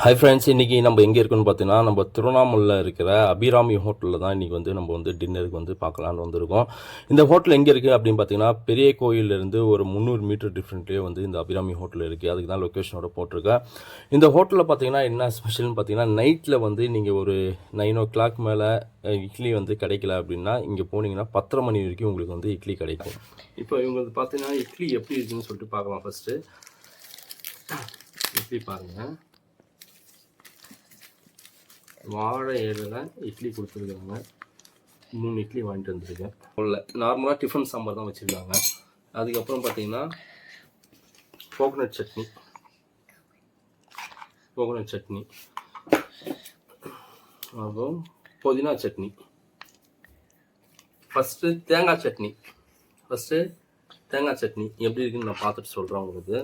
Hi friends, இன்றைக்கி நம்ம எங்கே இருக்குன்னு பார்த்தீங்கன்னா, நம்ம திருவண்ணாமலையில் இருக்கிற அபிராமி ஹோட்டலில் தான் இன்றைக்கி வந்து நம்ம வந்து டின்னருக்கு வந்து பார்க்கலான்னு வந்திருக்கோம். இந்த ஹோட்டல் எங்கே இருக்குது அப்படின்னு பார்த்தீங்கன்னா, பெரிய கோயிலேருந்து ஒரு 300 மீட்டர் டிஃப்ரெண்ட்லேயே வந்து இந்த அபிராமி ஹோட்டல் இருக்குது. அதுக்கு தான் லொக்கேஷனோட போட்டிருக்கேன். இந்த ஹோட்டலில் பார்த்தீங்கன்னா என்ன ஸ்பெஷல்னு பார்த்தீங்கன்னா, நைட்டில் வந்து நீங்கள் ஒரு 9 o'clock மேலே இட்லி வந்து கிடைக்கல அப்படின்னா, இங்கே போனீங்கன்னா 10:30 மணி வரைக்கும் உங்களுக்கு வந்து இட்லி கிடைக்கும். இப்போ இவங்க வந்து பார்த்தீங்கன்னா இட்லி எப்படி இருக்குதுன்னு சொல்லிட்டு பார்க்கலாம். ஃபஸ்ட்டு இட்லி பாருங்கள். வாழை இலையில இட்லி கொடுத்துருக்காங்க. 3 இட்லி வாங்கிட்டு வந்துருக்கேன். உள்ள நார்மலாக டிஃபன் சாம்பார் தான் வச்சுருக்காங்க. அதுக்கப்புறம் பார்த்தீங்கன்னா கோகனட் சட்னி, அப்புறம் புதினா சட்னி, ஃபஸ்ட்டு தேங்காய் சட்னி எப்படி இருக்குன்னு நான் பார்த்துட்டு சொல்கிறேன் உங்களுக்கு.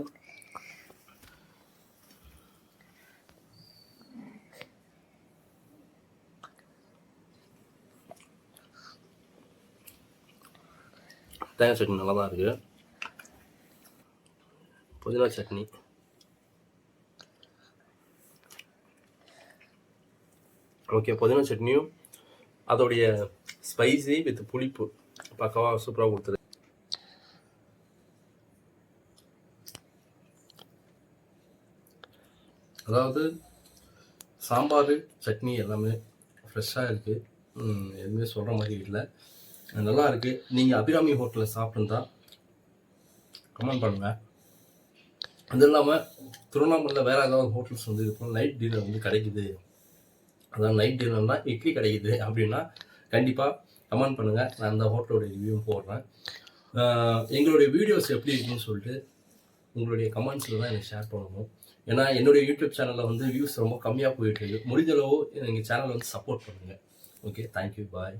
தேங்காய் சட்னி நல்லா தான் இருக்குது. புதினா சட்னி, ஓகே. புதினா சட்னியும் அதோடைய ஸ்பைசி வித் புளிப்பு பக்காவாக சூப்பராக கொடுத்துரு. அதாவது சாம்பார் சட்னி எல்லாமே ஃப்ரெஷ்ஷாக இருக்குது. எதுவுமே சொல்கிற மாதிரி இல்லை, நல்லா இருக்குது. நீங்கள் அபிராமி ஹோட்டலில் சாப்பிட்டுருந்தா கமெண்ட் பண்ணுங்கள். அது இல்லாமல் திருவண்ணாமலையில் வேறு ஏதாவது ஹோட்டல்ஸ் வந்து இருக்கும் நைட் டின்னர் வந்து கிடைக்குது, அதான் நைட் டின்னர்னால் இட்லி கிடைக்குது அப்படின்னா கண்டிப்பாக கமெண்ட் பண்ணுங்கள். நான் அந்த ஹோட்டலோடைய ரிவ்யூவும் போடுறேன். எங்களுடைய வீடியோஸ் எப்படி இருக்குன்னு சொல்லிட்டு உங்களுடைய கமெண்ட்ஸில் தான் எனக்கு ஷேர் பண்ணணும். ஏன்னா என்னுடைய யூடியூப் சேனலில் வந்து வியூஸ் ரொம்ப கம்மியாக போயிட்டுருக்கு. முடிஞ்சளவு எங்கள் சேனலை வந்து சப்போர்ட் பண்ணுங்கள். ஓகே, தேங்க்யூ, பாய்.